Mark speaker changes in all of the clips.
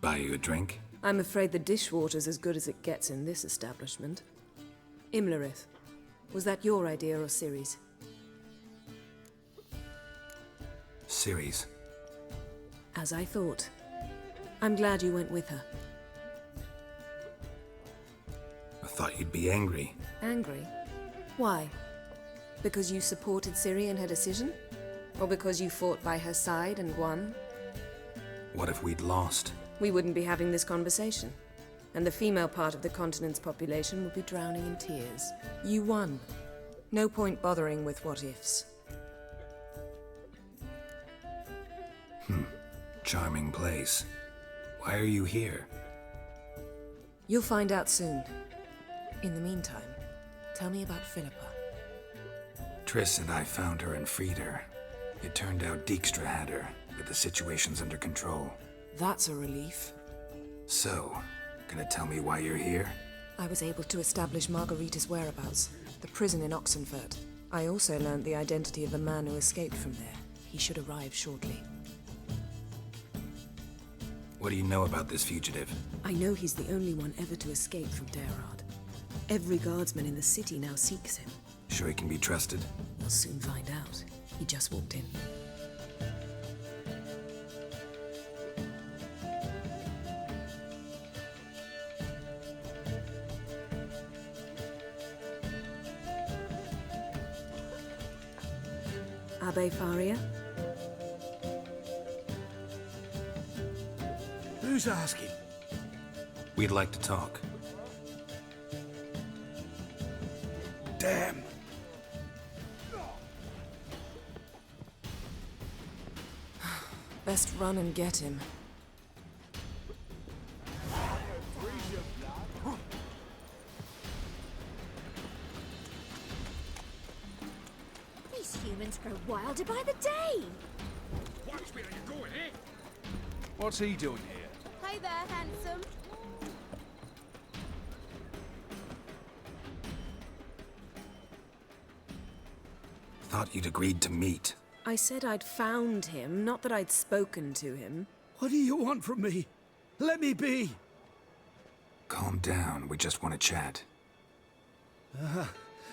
Speaker 1: Buy you a drink?
Speaker 2: I'm afraid the dishwater's as good as it gets in this establishment. Imlerith, was that your idea or Ciri's?
Speaker 1: Ciri's.
Speaker 2: As I thought. I'm glad you went with her.
Speaker 1: I thought you'd be angry.
Speaker 2: Angry? Why? Because you supported Ciri in her decision? Or because you fought by her side and won?
Speaker 1: What if we'd lost?
Speaker 2: We wouldn't be having this conversation. And the female part of the continent's population would be drowning in tears. You won. No point bothering with what-ifs.
Speaker 1: Charming place. Why are you here?
Speaker 2: You'll find out soon. In the meantime, tell me about Philippa.
Speaker 1: Triss and I found her and freed her. It turned out Dijkstra had her, but the situation's under control.
Speaker 2: That's a relief.
Speaker 1: So, gonna tell me why you're here?
Speaker 2: I was able to establish Margarita's whereabouts, the prison in Oxenfurt. I also learned the identity of a man who escaped from there. He should arrive shortly.
Speaker 1: What do you know about this fugitive?
Speaker 2: I know he's the only one ever to escape from Geralt. Every guardsman in the city now seeks him.
Speaker 1: Sure he can be trusted?
Speaker 2: We'll soon find out. He just walked in. Abbe Faria?
Speaker 3: Who's asking?
Speaker 1: We'd like to talk.
Speaker 3: Damn.
Speaker 2: Best run and get him.
Speaker 4: These humans grow wilder by the day.
Speaker 5: Watch where you're going, eh?
Speaker 3: What's he doing here?
Speaker 4: Hey there, handsome.
Speaker 1: Thought you'd agreed to meet.
Speaker 2: I said I'd found him, not that I'd spoken to him.
Speaker 3: What do you want from me? Let me be.
Speaker 1: Calm down, we just want to chat.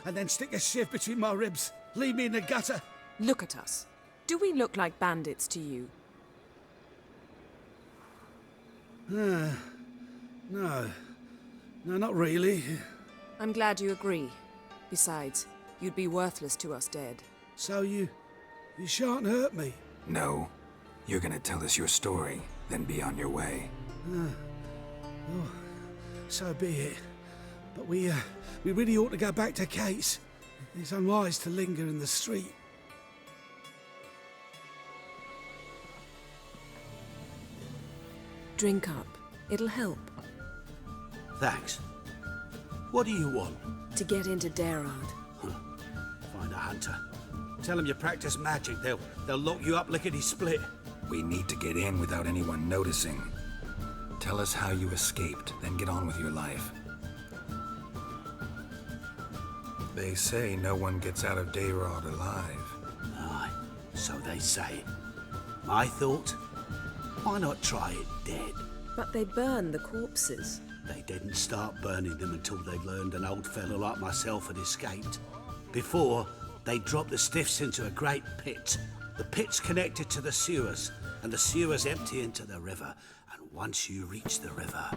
Speaker 3: And then stick a shiv between my ribs. Leave me in the gutter.
Speaker 2: Look at us. Do we look like bandits to you?
Speaker 3: No. No, not really.
Speaker 2: I'm glad you agree. Besides, you'd be worthless to us dead.
Speaker 3: So you shan't hurt me.
Speaker 1: No. You're gonna tell us your story, then be on your way.
Speaker 3: So be it. But we really ought to go back to Kate's. It's unwise to linger in the street.
Speaker 2: Drink up. It'll help.
Speaker 3: Thanks. What do you want?
Speaker 2: To get into Geralt.
Speaker 3: Find a hunter. Tell them you practice magic. They'll lock you up lickety-split.
Speaker 1: We need to get in without anyone noticing. Tell us how you escaped, then get on with your life. They say no one gets out of Geralt alive.
Speaker 3: Aye, so they say. My thought? Why not try it dead?
Speaker 2: But they burn the corpses.
Speaker 3: They didn't start burning them until they learned an old fellow like myself had escaped. Before, they dropped the stiffs into a great pit. The pit's connected to the sewers, and the sewers empty into the river. And once you reach the river,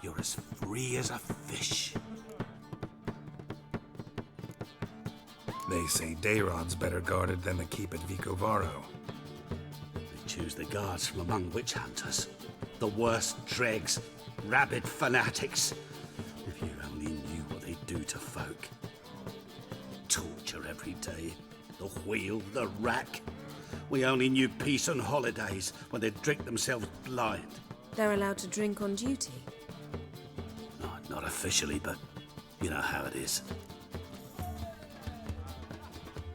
Speaker 3: you're as free as a fish.
Speaker 1: They say Dayrot's better guarded than the keep at Vicovaro.
Speaker 3: They choose the guards from among witch hunters. The worst dregs, rabid fanatics. If you only knew what they do to folk. Torture every day. The wheel, the rack. We only knew peace on holidays when they'd drink themselves blind.
Speaker 2: They're allowed to drink on duty.
Speaker 3: No, not officially, but you know how it is.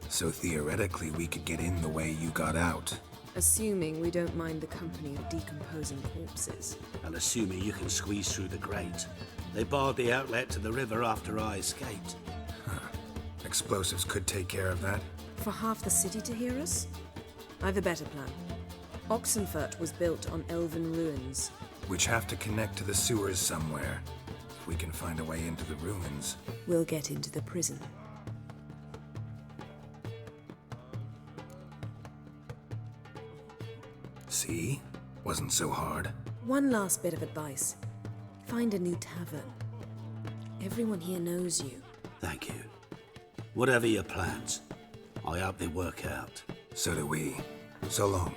Speaker 1: So theoretically, we could get in the way you got out.
Speaker 2: Assuming we don't mind the company of decomposing corpses.
Speaker 3: And assuming you can squeeze through the grate. They barred the outlet to the river after I escaped.
Speaker 1: Explosives could take care of that.
Speaker 2: For half the city to hear us? I've a better plan. Oxenfurt was built on elven ruins.
Speaker 1: which have to connect to the sewers somewhere. If we can find a way into the ruins.
Speaker 2: We'll get into the prison.
Speaker 1: See? Wasn't so hard.
Speaker 2: One last bit of advice. Find a new tavern. Everyone here knows you.
Speaker 3: Thank you. Whatever your plans, I hope they work out.
Speaker 1: So do we. So long.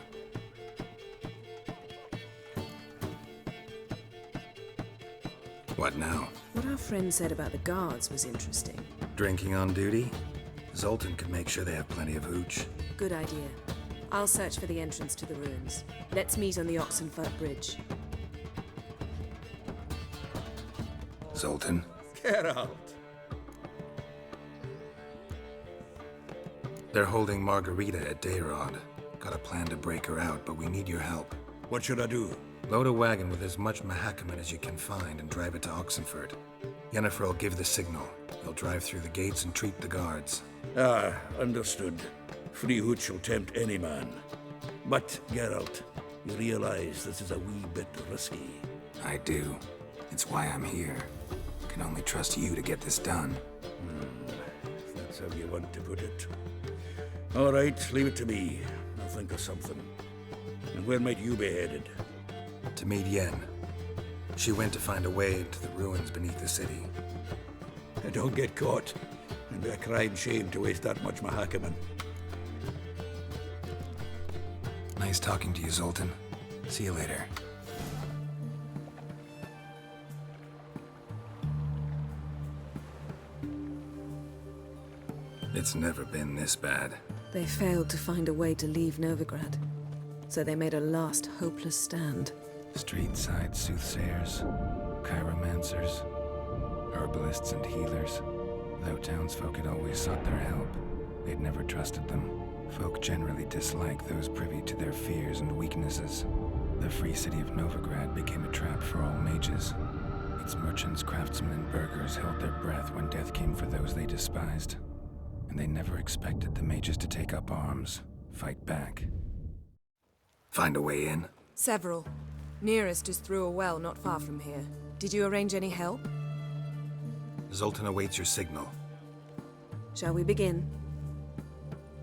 Speaker 1: What now?
Speaker 2: What our friend said about the guards was interesting.
Speaker 1: Drinking on duty? Zoltan could make sure they have plenty of hooch.
Speaker 2: Good idea. I'll search for the entrance to the ruins. Let's meet on the Oxenfurt Bridge.
Speaker 1: Zoltan?
Speaker 5: Geralt.
Speaker 1: They're holding Margarita at Dayrod. Got a plan to break her out, but we need your help.
Speaker 5: What should I do?
Speaker 1: Load a wagon with as much Mahakaman as you can find and drive it to Oxenfurt. Yennefer will give the signal. They'll drive through the gates and treat the guards.
Speaker 5: Ah, understood. Free hooch will tempt any man. But, Geralt, you realize this is a wee bit risky.
Speaker 1: I do. It's why I'm here. Can only trust you to get this done.
Speaker 5: If that's how you want to put it. All right, leave it to me. I'll think of something. And where might you be headed?
Speaker 1: To meet Yen. She went to find a way into the ruins beneath the city.
Speaker 5: Don't get caught. It'd be a crime shame to waste that much Mahakaman.
Speaker 1: Nice talking to you, Zoltan. See you later. It's never been this bad.
Speaker 2: They failed to find a way to leave Novigrad, so they made a last hopeless stand.
Speaker 1: Street-side soothsayers, chiromancers, herbalists and healers. Though townsfolk had always sought their help, they'd never trusted them. Folk generally disliked those privy to their fears and weaknesses. The free city of Novigrad became a trap for all mages. Its merchants, craftsmen, and burghers held their breath when death came for those they despised. And they never expected the mages to take up arms, fight back. Find a way in?
Speaker 2: Several. Nearest is through a well not far from here. Did you arrange any help?
Speaker 1: Zoltan awaits your signal.
Speaker 2: Shall we begin?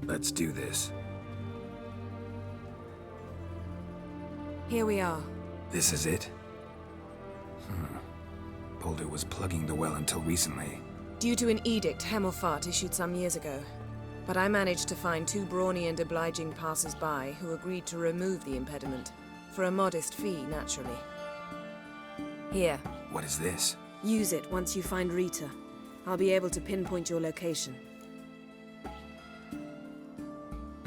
Speaker 1: Let's do this.
Speaker 2: Here we are.
Speaker 1: This is it? Boulder was plugging the well until recently.
Speaker 2: Due to an edict Hemmelfart issued some years ago. But I managed to find two brawny and obliging passers-by who agreed to remove the impediment. For a modest fee, naturally. Here.
Speaker 1: What is this?
Speaker 2: Use it once you find Rita. I'll be able to pinpoint your location.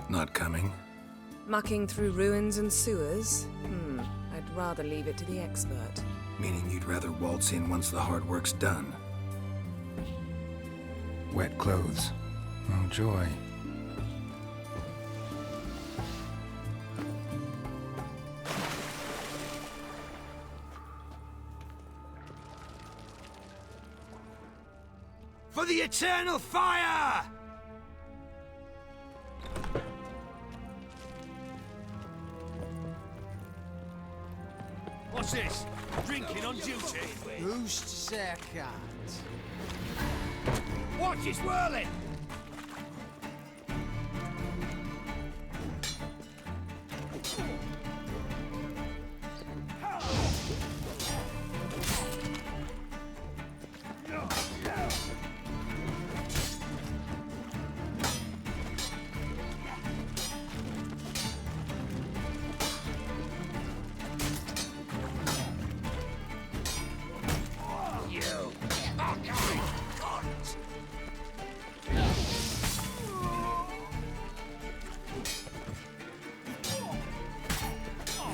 Speaker 1: Not coming?
Speaker 2: Mucking through ruins and sewers? I'd rather leave it to the expert.
Speaker 1: Meaning you'd rather waltz in once the hard work's done. Wet clothes. Oh, joy.
Speaker 3: For the eternal fire! What's this? Drinking on duty?
Speaker 6: Who's to say I can't?
Speaker 3: Watch, it's whirling!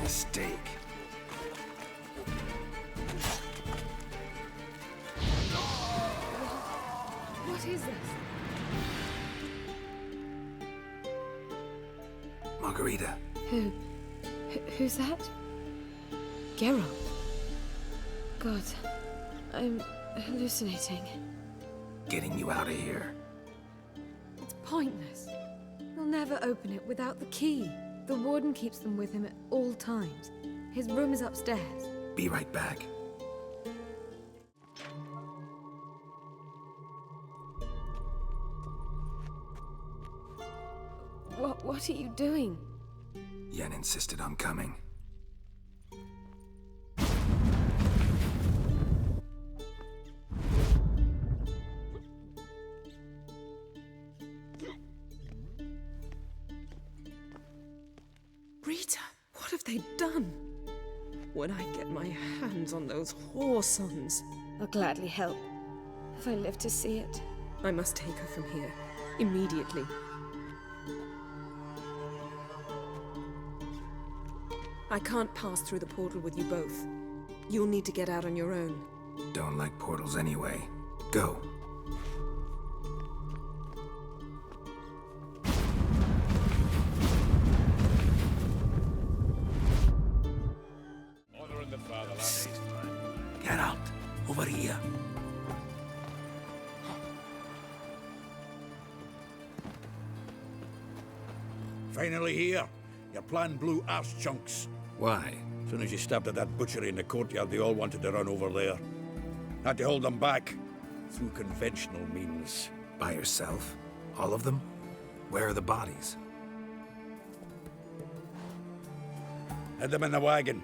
Speaker 1: Mistake.
Speaker 4: What is this?
Speaker 1: Margarita.
Speaker 4: Who's that? Geralt. God, I'm hallucinating.
Speaker 1: Getting you out of here.
Speaker 4: It's pointless. He'll never open it without the key. The warden keeps them with him at all times. His room is upstairs.
Speaker 1: Be right back.
Speaker 4: What are you doing?
Speaker 1: Yen insisted on coming.
Speaker 2: Rita, what have they done? When I get my hands on those whoresons,
Speaker 4: I'll gladly help, if I live to see it.
Speaker 2: I must take her from here, immediately. I can't pass through the portal with you both. You'll need to get out on your own.
Speaker 1: Don't like portals anyway. Go.
Speaker 5: Geralt, over here. Finally here. Your plan blew arse chunks.
Speaker 1: Why?
Speaker 5: As soon as you stabbed at that butchery in the courtyard, they all wanted to run over there. Had to hold them back. Through conventional means.
Speaker 1: By yourself? All of them? Where are the bodies?
Speaker 5: Had them in the wagon.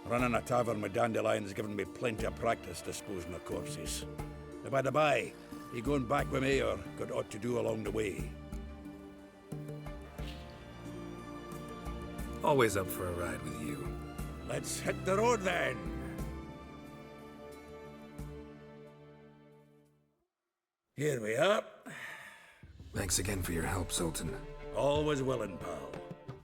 Speaker 5: Running a tavern with dandelions given me plenty of practice disposing of corpses. And by the by, you going back with me or got aught to do along the way?
Speaker 1: Always up for a ride with you.
Speaker 5: Let's hit the road then. Here we are.
Speaker 1: Thanks again for your help, Zoltan.
Speaker 5: Always willing, pal.